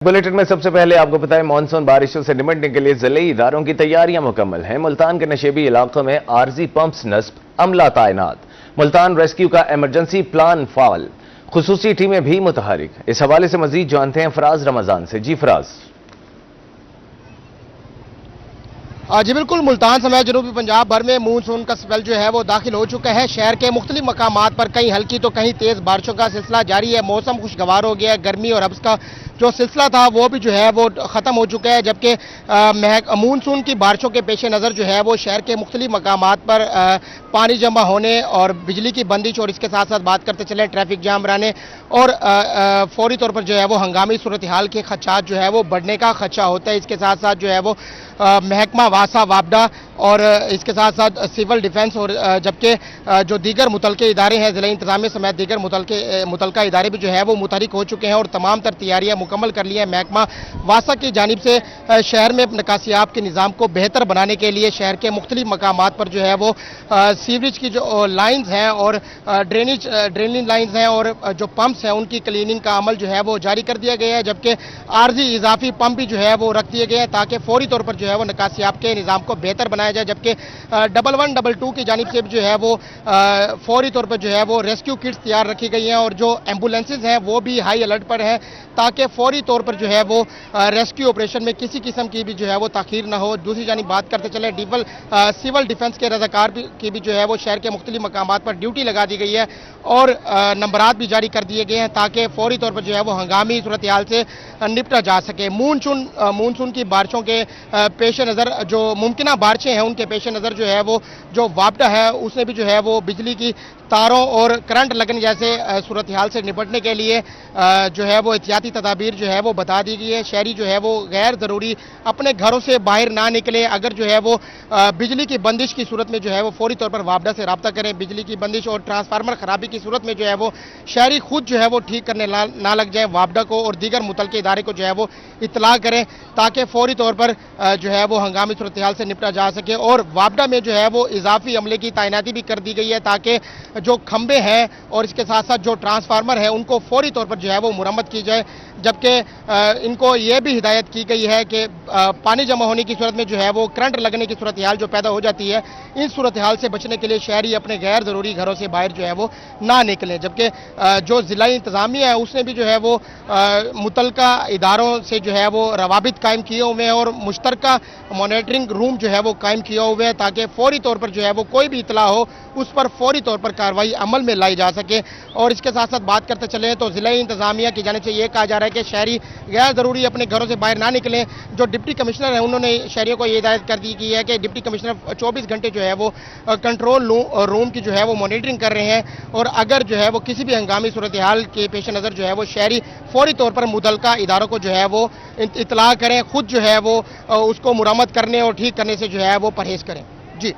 Bulletin में सबसे पहले आपको बताएं, मानसून बारिशों से निपटने के लिए जिले इदारों की तैयारियां मुकम्मल हैं। मुल्तान के नशेबी इलाकों में आरजी पंप्स नस्ब, अमला तैनात। मुल्तान रेस्क्यू का इमरजेंसी प्लान फाल, खुसूसी टीमें भी मुतहरिक। इस हवाले से मजीद जानते हैं फराज रमजान से। जी फराज। जी बिल्कुल, मुल्तान समेत जनूबी पंजाब भर में मानसून का स्पेल जो है वो दाखिल हो चुका है। शहर के मुख्तलिफ मकामात पर कहीं हल्की तो कहीं तेज बारिशों का सिलसिला जारी है। मौसम खुशगवार हो गया है। गर्मी और हब्स का जो सिलसिला था वो भी जो है वो ख़त्म हो चुका है, जबकि मानसून की बारिशों के पेश नज़र जो है वो शहर के मुख्तलिफ मकामात पर पानी जमा होने और बिजली की बंदिश और इसके साथ साथ बात करते चले ट्रैफिक जाम रहने और फौरी तौर पर जो है वो हंगामी सूरत हाल के खदशात जो है वो बढ़ने का खदशा होता है। इसके साथ साथ जो है वो महकमा वासा वापडा और इसके साथ साथ सिविल डिफेंस और जबकि जो दीगर मुतलके इदारे हैं, ज़िला इंतज़ामिया समेत दीगर मुतलका इदारे भी जो है वो मुतहरिक हो चुके हैं और तमाम तर तैयारियाँ मुकम्मल कर ली हैं। महकमा वासा की जानिब से शहर में निकासियाब के निज़ाम को बेहतर बनाने के लिए शहर के मुख्तलिफ मकामात पर जो है वो सीवरेज की जो लाइन्स हैं और ड्रेनेज लाइन्स हैं और जो पंप्स हैं उनकी क्लीनिंग का अमल जो है वो जारी कर दिया गया है, जबकि आर्जी इजाफी पंप भी जो है वो रख दिए गए हैं ताकि फौरी तौर पर जो है वो निकासियाब के निज़ाम को बेहतर बनाया जाए। जबकि 1122 की जानिब से भी जो है वो फौरी तौर पर जो है वो रेस्क्यू किट्स तैयार रखी गई हैं और जो एम्बुलेंसेज हैं वो भी हाई अलर्ट पर हैं ताकि फौरी तौर पर जो है वो रेस्क्यू ऑपरेशन में किसी किस्म की भी जो है वो ताखीर ना हो। दूसरी जानिब बात करते चले सिविल डिफेंस के रज़ाकार की भी जो है वो शहर के मुख्तलिफ मकामात पर ड्यूटी लगा दी गई है और नंबरात भी जारी कर दिए गए हैं ताकि फौरी तौर पर जो है वो हंगामी सूरत हाल से निपटा जा सके। मानसून की बारिशों के पेश नज़र जो मुमकिन बारिशें हैं उनके पेश नज़र जो है वो जो वापडा है उसने भी जो है वो बिजली की तारों और करंट लगने जैसे सूरत हाल से निपटने के लिए जो है वो एहतियाती तदाबीर जो है वो बता दी गई है। शहरी जो है वो गैर ज़रूरी अपने घरों से बाहर ना निकले। अगर जो है वो बिजली की बंदिश की सूरत में जो है वो फौरी तौर पर वापडा से रब्ता करें। बिजली की बंदिश और ट्रांसफार्मर खराबी की सूरत में जो है वो शहरी खुद जो है वो ठीक करने ना लग जाए, वापडा को और दीगर मुतलके इदारे को जो है वो इतला करें ताकि फौरी तौर पर जो है वो हंगामी सूरत हाल से निपटा जा सके। और वापडा में जो है वो इजाफी अमले की तैनाती भी कर दी गई है ताकि जो खंबे हैं और इसके साथ साथ जो ट्रांसफार्मर है उनको फौरी तौर पर जो है वो मुरम्मत की जाए। जबकि इनको ये भी हिदायत की गई है कि पानी जमा होने की सूरत में जो है वो करंट लगने की सूरत हाल जो पैदा हो जाती है, इस सूरत हाल से बचने के लिए शहरी अपने गैर ज़रूरी घरों से बाहर जो है वो ना निकलें। जबकि जो ज़िला इंतज़ामिया है उसने भी जो है वो मुतलका इदारों से जो है वो रवाबित कायम किए हुए हैं और मुश्तरका मॉनिटरिंग रूम जो है वो कायम किया हुआ है ताकि फौरी तौर पर जो है वो कोई भी इतला हो उस पर फौरी तौर पर कार्रवाई अमल में लाई जा सके। और इसके साथ साथ बात करते चले तो ज़िला इंतज़ामिया की जानिब से ये कहा जा रहा है कि शहरी गैर ज़रूरी अपने घरों से बाहर ना निकलें। जो डिप्टी कमिश्नर है उन्होंने शहरियों को ये हिदायत कर दी की है कि डिप्टी कमिश्नर 24 घंटे जो है वो कंट्रोल रूम की जो है वो मॉनिटरिंग कर रहे हैं और अगर जो है वो किसी भी हंगामी सूरत हाल के पेश नज़र जो है वो शहरी फौरी तौर पर मुतलका इदारों को जो है वो इतला करें, खुद जो है वो उसको मुरम्मत करने और ठीक करने से जो है वो परहेज़ करें। जी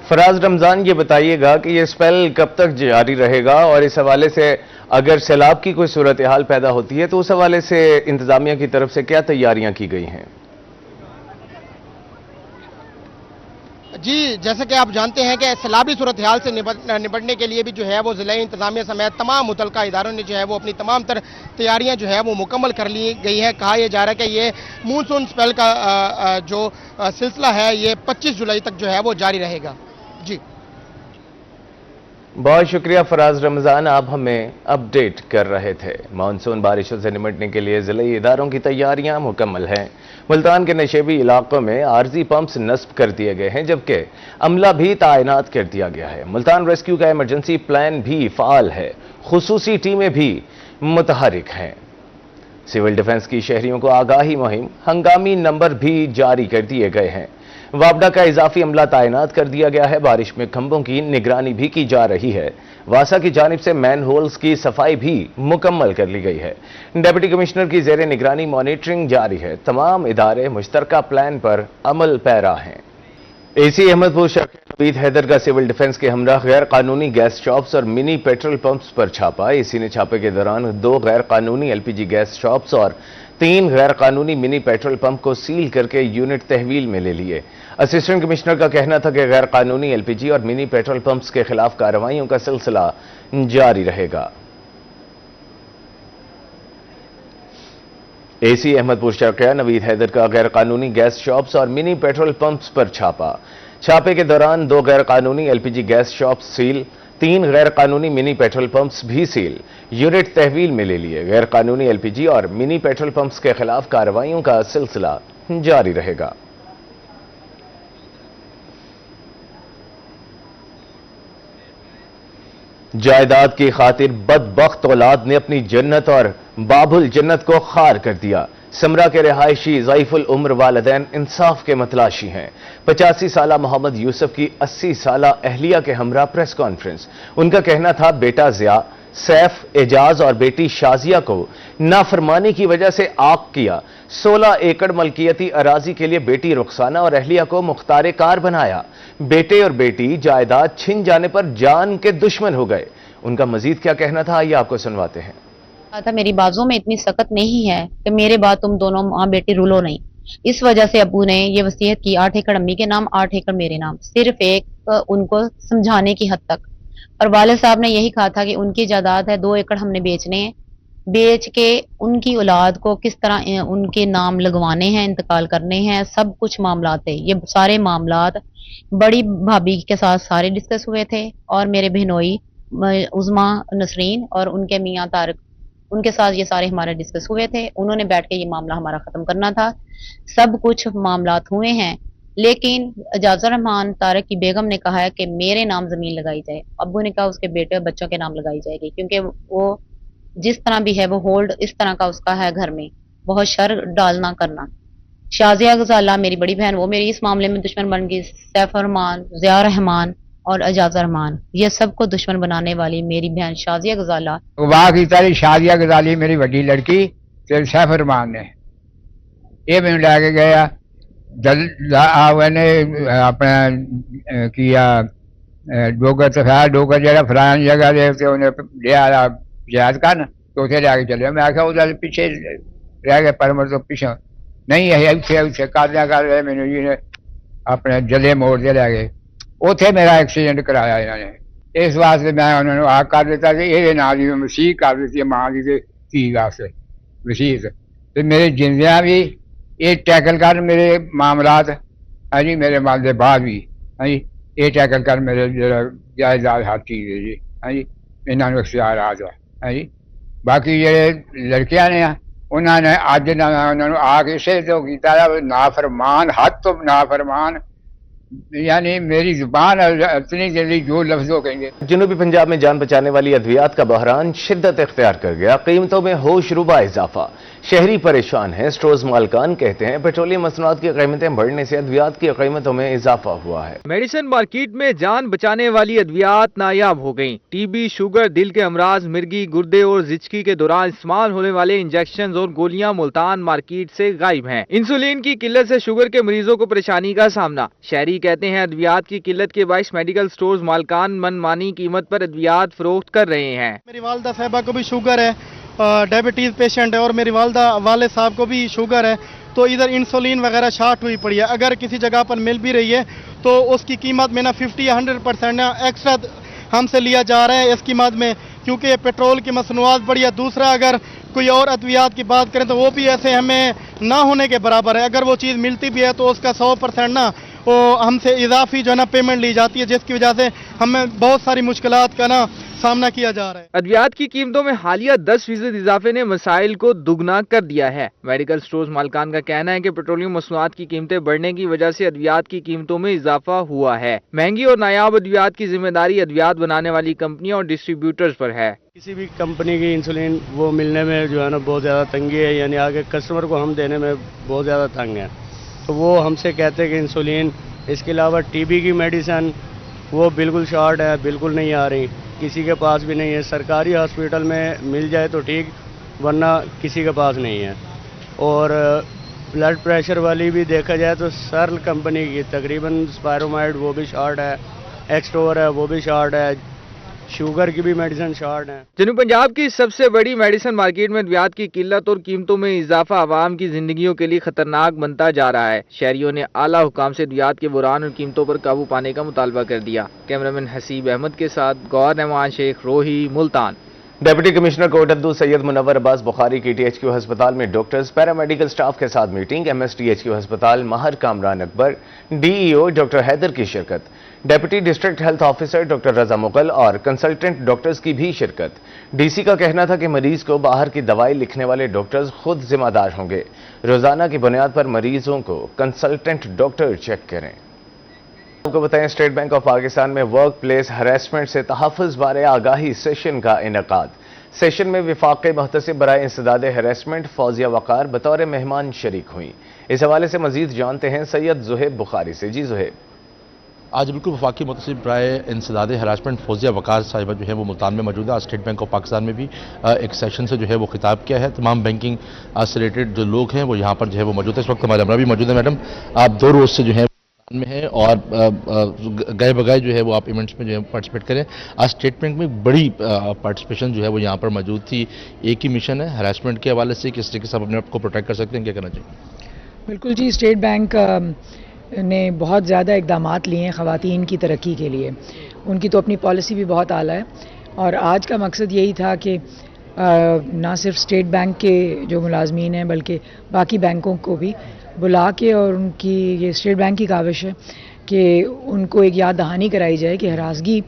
फराज रमजान, ये बताइएगा कि ये स्पेल कब तक जारी रहेगा और इस हवाले से अगर सैलाब की कोई सूरत हाल पैदा होती है तो उस हवाले से इंतजामिया की तरफ से क्या तैयारियां की गई हैं? जी, जैसे कि आप जानते हैं कि सैलाबी सूरत हाल से निपटने के लिए भी जो है वो ज़िला इंतज़ामिया समेत तमाम मुतलका इदारों ने जो है वो अपनी तमाम तर तैयारियां जो है वो मुकम्मल कर ली गई हैं। कहा यह जा रहा है कि ये मानसून स्पेल का जो सिलसिला है ये 25 जुलाई तक जो है वो जारी रहेगा। जी बहुत शुक्रिया फराज रमजान, आप हमें अपडेट कर रहे थे। मानसून बारिशों से निपटने के लिए ज़िले इदारों की तैयारियां मुकम्मल हैं। मुल्तान के नशेबी इलाकों में आरजी पंप्स नस्ब कर दिए गए हैं, जबकि अमला भी तैनात कर दिया गया है। मुल्तान रेस्क्यू का इमरजेंसी प्लान भी फाल है, खुसूसी टीमें भी मुतहरिक हैं। सिविल डिफेंस की शहरियों को आगाही मुहिम, हंगामी नंबर भी जारी कर दिए गए हैं। वापडा का इजाफी अमला तैनात कर दिया गया है। बारिश में खंभों की निगरानी भी की जा रही है। वासा की जानिब से मैन होल्स की सफाई भी मुकम्मल कर ली गई है। डिप्टी कमिश्नर की जेर निगरानी मॉनिटरिंग जारी है। तमाम इदारे मुश्तरका प्लान पर अमल पैरा हैं। एसी अहमदपुर शकील नवीद हैदर का सिविल डिफेंस के हमरा गैर कानूनी गैस शॉप्स और मिनी पेट्रोल पंप्स पर छापा। एसी ने छापे के दौरान 2 गैर कानूनी एलपीजी गैस शॉप्स और 3 गैर कानूनी मिनी पेट्रोल पंप को सील करके यूनिट तहवील में ले लिए। असिस्टेंट कमिश्नर का कहना था कि गैर कानूनी एलपीजी और मिनी पेट्रोल पंप्स के खिलाफ कार्रवाइयों का सिलसिला जारी रहेगा। एसी अहमद पुरशरकिया नवीद हैदर का गैर कानूनी गैस शॉप्स और मिनी पेट्रोल पंप्स पर छापा। छापे के दौरान 2 गैर कानूनी एलपीजी गैस शॉप सील, 3 गैर कानूनी मिनी पेट्रोल पंप्स भी सील, यूनिट तहवील में ले लिए। गैर कानूनी एलपीजी और मिनी पेट्रोल पंप्स के खिलाफ कार्रवाइयों का सिलसिला जारी रहेगा। जायदाद की खातिर बदबख्त औलाद ने अपनी जन्नत और बाबुल जन्नत को खार कर दिया। समरा के रिहायशी ज़ईफुल उम्र वालिदैन इंसाफ के मतलाशी हैं। 85 साला मोहम्मद यूसुफ की 80 साला अहलिया के हमरा प्रेस कॉन्फ्रेंस। उनका कहना था बेटा ज़िया, सैफ, एजाज और बेटी शाजिया को नाफरमानी की वजह से आग किया। 16 एकड़ मलकियती अराजी के लिए बेटी रुखसाना और अहलिया को मुख्तारे कार बनाया। बेटे और बेटी जायदाद छिन जाने पर जान के दुश्मन हो गए। उनका मजीद क्या कहना था, आइए आपको सुनवाते हैं। था मेरी बाजू में इतनी सख्त नहीं है कि मेरे बाद तुम दोनों माँ बेटी रुलो नहीं। इस वजह से अबू ने ये वसीयत की 8 एकड़ अम्मी के नाम, 8 एकड़ मेरे नाम, सिर्फ एक उनको समझाने की हद तक। और वाले साहब ने यही कहा था कि उनकी जायदाद है, 2 एकड़ हमने बेचने हैं, बेच के उनकी औलाद को किस तरह उनके नाम लगवाने हैं, इंतकाल करने हैं, सब कुछ मामलात थे। ये सारे मामलात बड़ी भाभी के साथ सारे डिस्कस हुए थे और मेरे बहनोई उज़मा नसरीन और उनके मियाँ तारक, उनके साथ ये सारे हमारे डिस्कस हुए थे। उन्होंने बैठ के ये मामला हमारा खत्म करना था। सब कुछ मामलात हुए हैं, लेकिन एजाजुर रहमान तारक की बेगम ने कहा है कि मेरे नाम जमीन लगाई जाए। अब्बू ने कहा उसके बेटे और बच्चों के नाम लगाई जाएगी, क्योंकि वो जिस तरह भी है वो होल्ड इस तरह का उसका है घर में, बहुत शर डालना करना। शाजिया गजाला मेरी बड़ी बहन, वो मेरी इस मामले में दुश्मन बन गई। सैफ रहमान, ज़िया रहमान और एजाज़ रहमान, ये सबको दुश्मन बनाने वाली मेरी बहन शाजिया गजाला। वाह की तारी शाजिया गजाली मेरी बड़ी लड़की ते सैफ रहमान ने ये मैंने लैके गया अपना किया डोगर तफाया डोगर जरा फलान जगह दे उन्हें लिया याद कर तो उसे लैके चले। मैं आख्या उधर पीछे रह गए परमर तो पीछे नहीं है उसे कर रहे मैंने जी ने अपने जले मोड़ दे लै गए। उथे मेरा एक्सीडेंट कराया इन्होंने, इस वास्ते मैं उन्होंने आग कर दिता कि ये नाम की मसीह कर दी मां की धी वास्ते मसीह। तो मेरे जिंदियां भी ये टैकल कर मेरे मामलात है जी, मेरे माल के बाद भी है जी ये टैकल कर मेरे जायदाद हर चीज़ है जी है जी, इन्होंने अख्तियार आ जाए है जी। बाकी जो लड़कियां ने उन्होंने अज उन्होंने आके इसे तो किया नाफरमान, हद तो नाफरमान, यानी मेरी जुबान इतनी जल्दी जो लफ्ज हो कहेंगे। जनूबी पंजाब में जान बचाने वाली अद्वियात का बहरान शिद्दत इख्तियार कर गया। कीमतों में होशरुबा इजाफा, शहरी परेशान हैं। स्टोर्स मालकान कहते हैं पेट्रोलियम मसनूआत की कीमतें बढ़ने से अद्वियात की कीमतों में इजाफा हुआ है। मेडिसिन मार्केट में जान बचाने वाली अद्वियात नायाब हो गयी। टीबी, शुगर, दिल के अमराज, मिर्गी, गुर्दे और जिचकी के दौरान इस्तेमाल होने वाले इंजेक्शन और गोलियां मुल्तान मार्केट से गायब हैं। इंसुलिन की किल्लत से शुगर के मरीजों को परेशानी का सामना। शहरी कहते हैं अद्वियात की किल्लत के बायस मेडिकल स्टोर्स मालकान मनमानी कीमत पर अद्वियात फरोख्त कर रहे हैं। मेरी वालदा साहबा को भी शुगर है, डायबिटीज पेशेंट है, और मेरी वालदा वाले साहब को भी शुगर है, तो इधर इंसुलिन वगैरह शार्ट हुई पड़ी है। अगर किसी जगह पर मिल भी रही है तो उसकी कीमत में ना 50 या 100% एक्स्ट्रा हमसे लिया जा रहा है इस कीमत में, क्योंकि पेट्रोल की मसनूआत बढ़ी है। दूसरा, अगर कोई और अद्वियात की बात करें तो वो भी ऐसे हमें ना होने के बराबर है। अगर वो चीज़ मिलती भी है तो उसका 100% ना वो हमसे इजाफी जो है ना पेमेंट ली जाती है, जिसकी वजह से हमें बहुत सारी मुश्किलात का ना सामना किया जा रहा है। अद्वियात की कीमतों में हालिया 10% इजाफे ने मसाइल को दुगना कर दिया है। मेडिकल स्टोर्स मालकान का कहना है कि पेट्रोलियम मसनूआत की कीमतें बढ़ने की वजह से अद्वियात की कीमतों में इजाफा हुआ है। महंगी और नायाब अद्वियात की जिम्मेदारी अद्वियात बनाने वाली कंपनियों और डिस्ट्रीब्यूटर्स पर है। किसी भी कंपनी की इंसुलिन वो मिलने में जो है ना बहुत ज़्यादा तंगी है, यानी आगे कस्टमर को हम देने में बहुत ज़्यादा तंग है। तो वो हमसे कहते हैं कि इंसुलिन, इसके अलावा टीबी की मेडिसिन वो बिल्कुल शॉर्ट है, बिल्कुल नहीं आ रही, किसी के पास भी नहीं है। सरकारी हॉस्पिटल में मिल जाए तो ठीक, वरना किसी के पास नहीं है। और ब्लड प्रेशर वाली भी देखा जाए तो सर्ल कंपनी की तकरीबन स्पायरोमाइड वो भी शॉर्ट है, एक्सटोर है वो भी शॉर्ट है, शुगर की भी मेडिसिन शॉर्ट है। जनूब पंजाब की सबसे बड़ी मेडिसिन मार्केट में अद्वियात की किल्लत और कीमतों में इजाफा आवाम की जिंदगियों के लिए खतरनाक बनता जा रहा है। शहरियों ने आला हुकाम से अद्वियात के बुरान और कीमतों पर काबू पाने का मुतालबा कर दिया। कैमरामैन हसीब अहमद के साथ गौर रहमान शेख, रोही, मुल्तान, डिप्टी कमिश्नर कोटद्दू सैयद मुनव्वर अब्बास बुखारी की THQ अस्पताल में डॉक्टर्स पैरामेडिकल स्टाफ के साथ मीटिंग। MSTHQ अस्पताल महर कामरान अकबर, DEO डॉक्टर हैदर की शिरकत, deputy district health officer doctor Raza Mughal और कंसल्टेंट डॉक्टर्स की भी शिरकत। DC का कहना था कि मरीज को बाहर की दवाई लिखने वाले डॉक्टर्स खुद जिम्मेदार होंगे। रोजाना की बुनियाद पर मरीजों को कंसल्टेंट डॉक्टर चेक करें। आपको बताएं, स्टेट बैंक ऑफ पाकिस्तान में वर्क प्लेस हरासमेंट से तहफ़्फ़ुज़ बारे आगाही सेशन का इनेकाद। सेशन में विफाक़ी मुहतसिब बराए इंसदाद हरासमेंट फौजिया वक़ार बतौर मेहमान शरीक हुई। इस हवाले से मजीद जानते हैं सैयद ज़ुहैब बुखारी से। जी ज़ुहैब। आज बिल्कुल वफाकी मुतसिब राय इंसदाद हरासमेंट फौजिया वक़ार साहिबा जो है वो मुल्तान में मौजूद है। आज स्टेट बैंक ऑफ पाकिस्तान में भी एक सेशन से जो है वो खिताब किया है। तमाम बैंकिंग से रिलेटेड जो लोग हैं वो यहाँ पर जो है वो मौजूद है। इस वक्त हमारे हमरा भी मौजूद है। मैडम, आप 2 रोज़ से जो है में है और गए बगैर जो है वो आप इवेंट्स में जो है पार्टिसिपेट करें। आज स्टेट बैंक में बड़ी पार्टिसिपेशन जो है वो यहाँ पर मौजूद थी। एक ही मिशन है हरासमेंट के हवाले से, किस तरीके से आप अपने आप को प्रोटेक्ट कर सकते हैं, क्या करना चाहिए? बिल्कुल जी, स्टेट बैंक ने बहुत ज़्यादा इक़दामात लिए हैं ख़वातीन की तरक्की के लिए। उनकी तो अपनी पॉलिसी भी बहुत आला है और आज का मकसद यही था कि ना सिर्फ स्टेट बैंक के जो मुलाजमीन हैं बल्कि बाकी बैंकों को भी बुला के, और उनकी ये स्टेट बैंक की काविश है कि उनको एक याद दहानी कराई जाए कि हरासगी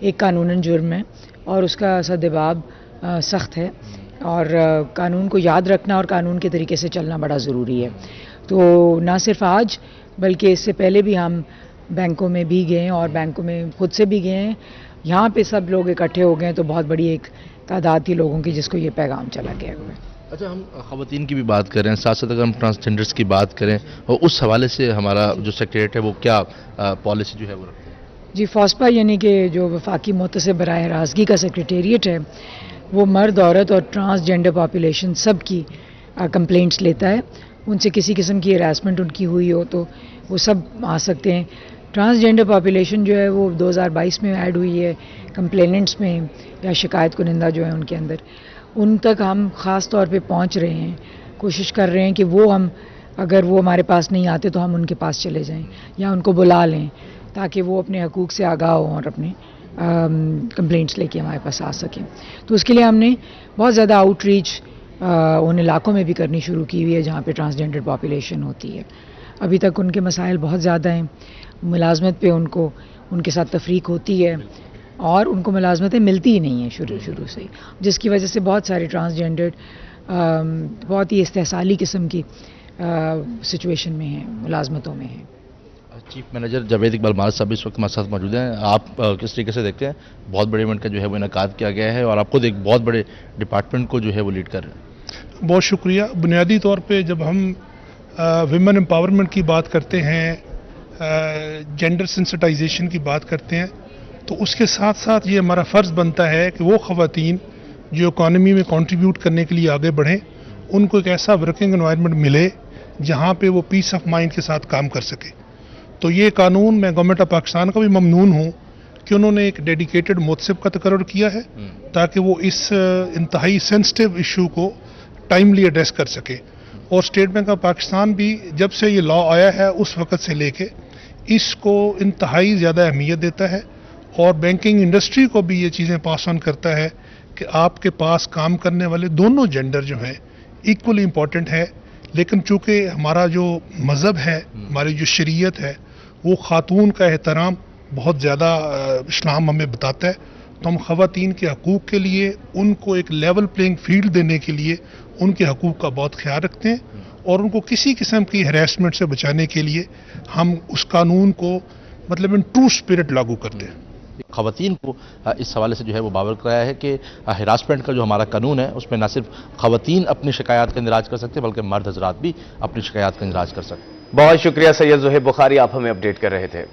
एक कानूनन जुर्म है और उसका सद्देबाब सख्त है और कानून को याद रखना और कानून के तरीके से चलना बड़ा ज़रूरी है। तो ना सिर्फ आज बल्कि इससे पहले भी हम बैंकों में भी गए और बैंकों में खुद से भी गए हैं। यहाँ पे सब लोग इकट्ठे हो गए तो बहुत बड़ी एक तादाद थी लोगों की जिसको ये पैगाम चला गया हुआ है। अच्छा, हम ख़वातीन की भी बात करें, साथ साथ अगर हम ट्रांसजेंडर्स की बात करें और उस हवाले से हमारा जो सेक्रेटरीट है वो क्या पॉलिसी जो है वो रखते हैं? जी, फॉस्पा यानी कि जो वफाकी मुतसिब बराए हरासगी का सेक्रेटेरिएट है वो मर्द, औरत और ट्रांसजेंडर पॉपुलेशन सब की कंप्लेंट्स लेता है। उनसे किसी किस्म की हरासमेंट उनकी हुई हो तो वो सब आ सकते हैं। ट्रांसजेंडर पॉपुलेशन जो है वो 2022 में ऐड हुई है कंप्लेनेंट्स में या शिकायत कुनिंदा जो है उनके अंदर। उन तक हम ख़ास तौर पे पहुंच रहे हैं, कोशिश कर रहे हैं कि वो हम अगर वो हमारे पास नहीं आते तो हम उनके पास चले जाएं या उनको बुला लें ताकि वो अपने हकूक़ से आगाह हों और अपने कंप्लेंट्स लेके हमारे पास आ सकें। तो उसके लिए हमने बहुत ज़्यादा आउटरीच उन इलाकों में भी करनी शुरू की हुई है जहाँ पे ट्रांसजेंडर पॉपुलेशन होती है। अभी तक उनके मसाइल बहुत ज़्यादा हैं, मुलाजमत पे उनको उनके साथ तफरीक होती है और उनको मुलाजमतें मिलती ही नहीं हैं शुरू से, जिसकी वजह से बहुत सारे ट्रांसजेंडर बहुत ही इस्तेहसाली किस्म की सिचुएशन में हैं, मुलाजमतों में हैं। चीफ मैनेजर जावेद इकबाल मार साहब इस वक्त हमारे साथ मौजूद हैं। आप किस तरीके से देखते हैं, बहुत बड़े इवेंट का जो है वो इनेकाद किया गया है और आप खुद एक बहुत बड़े डिपार्टमेंट को जो है वो लीड कर रहे हैं? बहुत शुक्रिया। बुनियादी तौर पे जब हम विमेन एम्पावरमेंट की बात करते हैं, जेंडर सेंसिटाइजेशन की बात करते हैं, तो उसके साथ साथ ये हमारा फ़र्ज़ बनता है कि वो ख़वातीन जो इकॉनमी में कंट्रीब्यूट करने के लिए आगे बढ़ें, उनको एक ऐसा वर्किंग एनवायरनमेंट मिले जहाँ पे वो पीस ऑफ माइंड के साथ काम कर सके। तो ये कानून, मैं गवर्नमेंट ऑफ पाकिस्तान का भी ममनून हूँ कि उन्होंने एक डेडिकेटेड मुतसिब का तकर्रुर किया है ताकि वो इस इंतहाई सेंसिटिव इशू को टाइमली एड्रेस कर सके। और स्टेट बैंक ऑफ पाकिस्तान भी जब से ये लॉ आया है उस वक़्त से लेके इसको इंतहाई ज़्यादा अहमियत देता है और बैंकिंग इंडस्ट्री को भी ये चीज़ें पास ऑन करता है कि आपके पास काम करने वाले दोनों जेंडर जो हैं इक्वली इम्पॉर्टेंट है। लेकिन चूँकि हमारा जो मज़हब है, हमारी जो शरीयत है, वो ख़ातून का एहतराम बहुत ज़्यादा इस्लाम हमें बताता है, तो हम ख़वातीन के हकूक़ के लिए उनको एक लेवल प्लेइंग फील्ड देने के लिए उनके हकूक़ का बहुत ख्याल रखते हैं और उनको किसी किस्म की हरासमेंट से बचाने के लिए हम उस कानून को मतलब इन ट्रू स्पिरिट लागू करते हैं। ख़वातीन को इस हवाले से जो है वो बावर कराया है कि हरासमेंट का जो हमारा कानून है उसमें न सिर्फ ख़वातीन अपनी शिकायत का इंदराज कर सकते बल्कि मर्द हजरात भी अपनी शिकायत का इंदराज कर सकते। बहुत शुक्रिया सैयद ज़ुहैब बुखारी, आप हमें अपडेट कर रहे थे।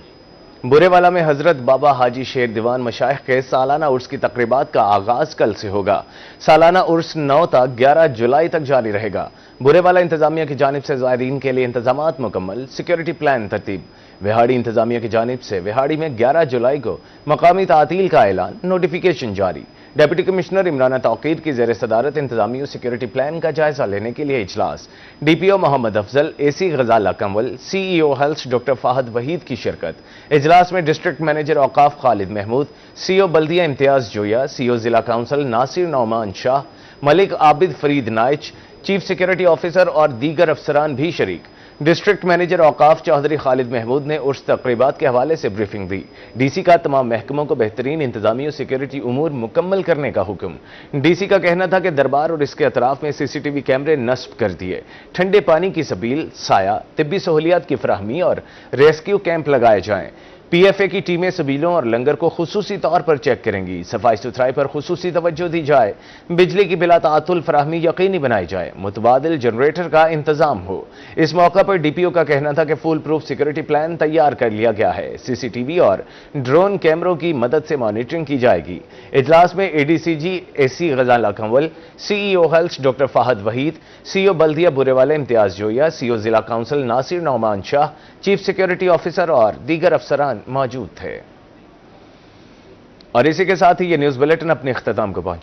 बुरेवाला में हजरत बाबा हाजी शेर दीवान मशाइख के सालाना उर्स की तकरीबात का आगाज कल से होगा। सालाना उर्स 9 तक 11 जुलाई तक जारी रहेगा। बुरेवाला इंतजामिया की जानिब से ज़ायरीन के लिए इंतजामात मुकम्मल, सिक्योरिटी प्लान तरतीब। विहाड़ी इंतजामिया की जानिब से विहाड़ी में 11 जुलाई को मकामी तातील का ऐलान, नोटिफिकेशन जारी। डिप्टी कमिश्नर इमरान तौकीर की ज़ेर सदारत इंतजामी और सिक्योरिटी प्लान का जायजा लेने के लिए इजलास। DPO Mohammad Afzal, AC Ghazala Kanwal, CEO health doctor Fahad Waheed की शिरकत। इजलास में डिस्ट्रिक्ट मैनेजर औकाफ खालिद महमूद, CO बल्दिया इम्तियाज जोया, CO जिला council Nasir Nauman Shah, Malik Abid Farid Naich, chief security officer और दीगर अफसरान भी शरीक। डिस्ट्रिक्ट मैनेजर औकाफ चौधरी खालिद महमूद ने उर्स तकरीबात के हवाले से ब्रीफिंग दी। DC का तमाम महकमों को बेहतरीन इंतजामी और सिक्योरिटी उमूर मुकम्मल करने का हुक्म। DC का कहना था कि दरबार और इसके अतराफ में CCTV कैमरे नस्ब कर दिए, ठंडे पानी की सबील, साया, तिब्बी सहूलियात की फराहमी और रेस्क्यू कैंप लगाए जाएं। PFA की टीमें सबीलों और लंगर को खुसूसी तौर पर चेक करेंगी। सफाई सुथराई पर खुसूसी तवज्जो दी जाए। बिजली की बिला तातुल फराहमी यकीनी बनाई जाए। मुतबादिल जनरेटर का इंतजाम हो। इस मौका पर DPO का कहना था कि फुल प्रूफ सिक्योरिटी प्लान तैयार कर लिया गया है। CCTV और ड्रोन कैमरों की मदद से मॉनिटरिंग की जाएगी। इजलास में ADCG AC Ghazala Kanwal, CEO health doctor Fahad Waheed, CO बल्दिया बुरेवाला इम्तियाज जोया, CO जिला council Nasir Nauman Shah, chief security officer और दीगर अफसरान मौजूद थे। और इसी के साथ ही ये न्यूज़ बुलेटिन अपने इख्तिताम को पहुंचा।